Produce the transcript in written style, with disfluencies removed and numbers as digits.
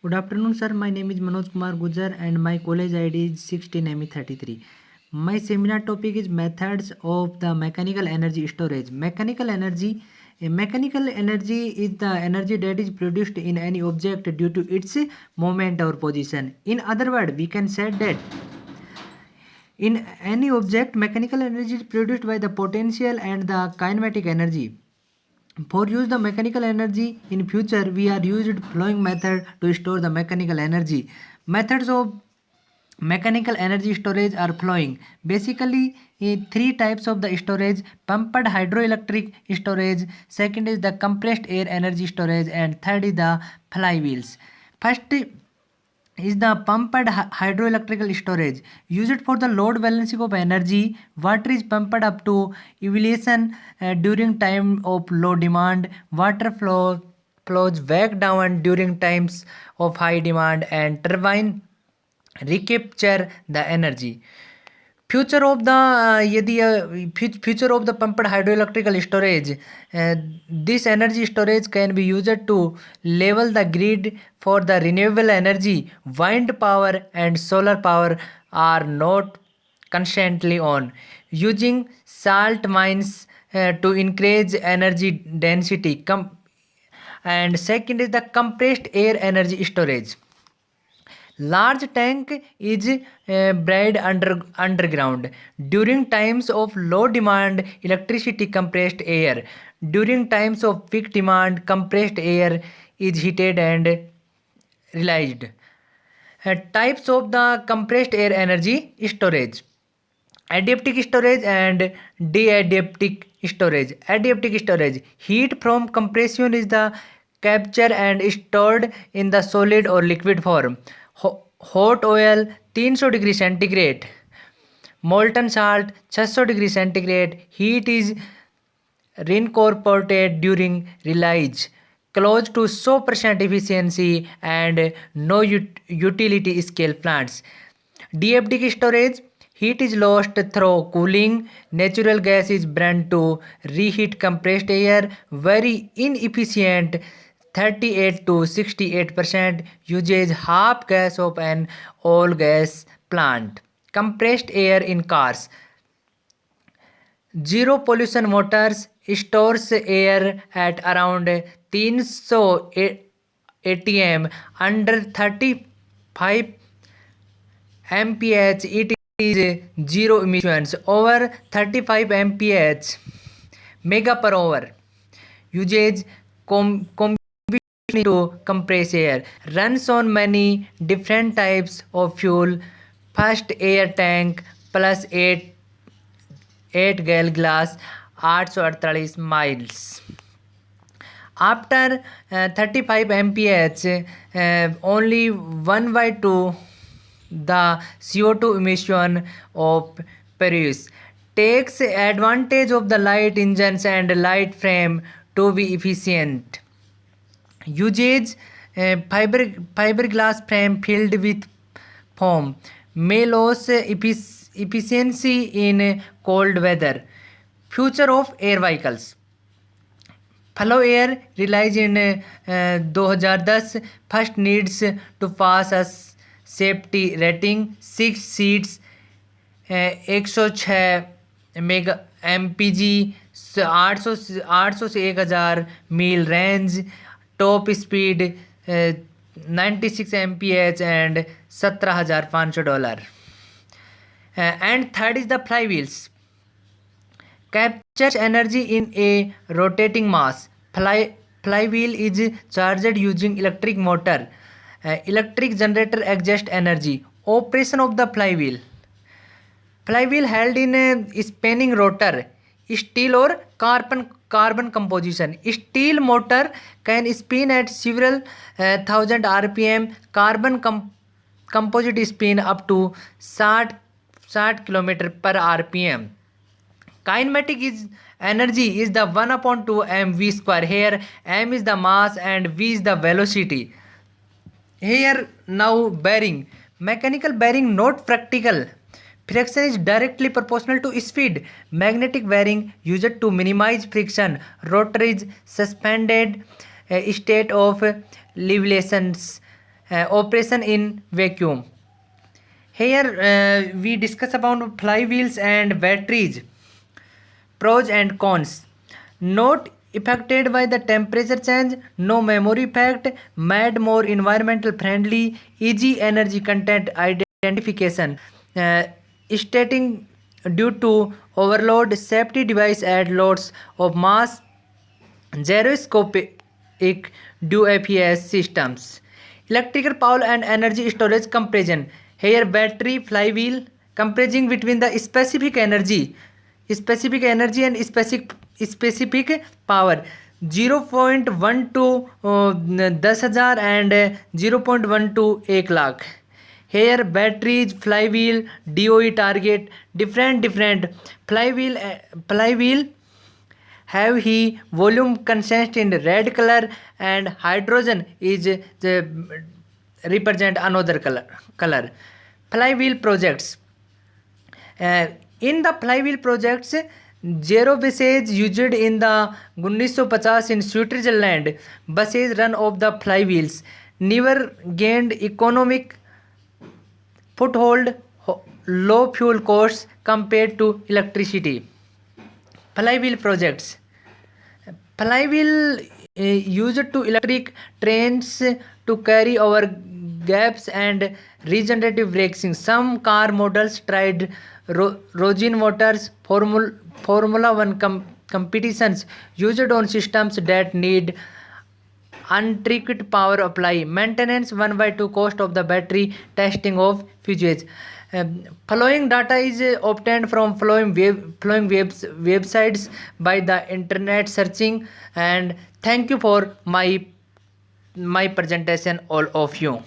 Good afternoon, sir. My name is Manoj Kumar Gujar and my college ID is 16ME33. My seminar topic is methods of the mechanical energy storage. Mechanical energy is the energy that is produced in any object due to its movement or position. In other words, we can say that in any object, mechanical energy is produced by the potential and the kinetic energy. For use the mechanical energy in future, we are used flowing method to store the mechanical energy. Methods of mechanical energy storage are flowing. Basically, three types of the storage: pumped hydroelectric storage, second is the compressed air energy storage, and third is the flywheels. First is the pumped hydroelectrical storage used for the load balancing of energy. Water is pumped up to evaluation during time of low demand. Water flows back down during times of high demand, and turbine recapture the energy. Future of the future of the pumped hydroelectrical storage. This energy storage can be used to level the grid for the renewable energy. Wind power and solar power are not constantly on. Using salt mines to increase energy density. And second is the compressed air energy storage. Large tank is buried underground. During times of low demand, electricity compressed air. During times of peak demand, compressed air is heated and released. Types of the compressed air energy storage: adaptive storage and diadaptive storage. Adaptive storage: heat from compression is the captured and stored in the solid or liquid form. Hot oil 300 degree centigrade, molten salt 600 degree centigrade, heat is reincorporated during release, close to 100% efficiency and no utility scale plants. Diaptic storage: heat is lost through cooling, natural gas is burned to reheat compressed air, very inefficient, 38 to 68%, uses half gas of an all gas plant. Compressed air in cars: zero pollution motors stores air at around 300 atm under 35 mph. It is zero emissions. Over 35 mph mega per hour uses combustion to compress air. Runs on many different types of fuel. First air tank plus 8 gallon glass 848 miles. After 35 mph, only 1 by 2 the CO2 emission of Paris. Takes advantage of the light engines and light frame to be efficient. Uses fiberglass frame filled with foam. May lose efficiency in cold weather. Future of air vehicles: flow air release in 2010. First needs to pass a safety rating 6 seats, 106 mega MPG, 800 से 1000 मील range, top speed 96 mph and $17,500. And third is the flywheels. Captures energy in a rotating mass. Flywheel is charged using electric motor. Electric generator exhaust energy. Operation of the flywheel. Flywheel held in a spinning rotor. Steel or carbon composition. Steel motor can spin at several thousand RPM. Carbon composite spin up to 60 km per RPM. Kinetic energy is the 1/2 mv square. Here m is the mass and v is the velocity. Here now bearing. Mechanical bearing not practical. Friction is directly proportional to speed. Magnetic bearing used to minimize friction. Rotor is suspended state of leviations. operation in vacuum. Here we discuss about flywheels and batteries, pros and cons. Not affected by the temperature change, no memory effect, made more environmental friendly, easy energy content identification, stating due to overload, safety device add loads of mass, gyroscopic DUFS systems, electrical power and energy storage comparison. Here battery flywheel comparison between the specific energy and specific power. 0.1 to 10,000 and 0.1 to 1 lakh. Here batteries, flywheel, DOE target, different flywheel have he volume consist in red color, and hydrogen is the represent another color. Flywheel projects. In the flywheel projects, zero buses used in the 1950 in Switzerland. Buses run off the flywheels never gained economic foothold, low fuel costs compared to electricity. Flywheel projects. Flywheel used to electric trains to carry over gaps and regenerative braking. Some car models tried Rosin Motors Formula One competitions used on systems that need untreated power apply. Maintenance 1/2 cost of the battery. Testing of fuses. Following data is obtained from following websites by the internet searching. And thank you for my presentation, all of you.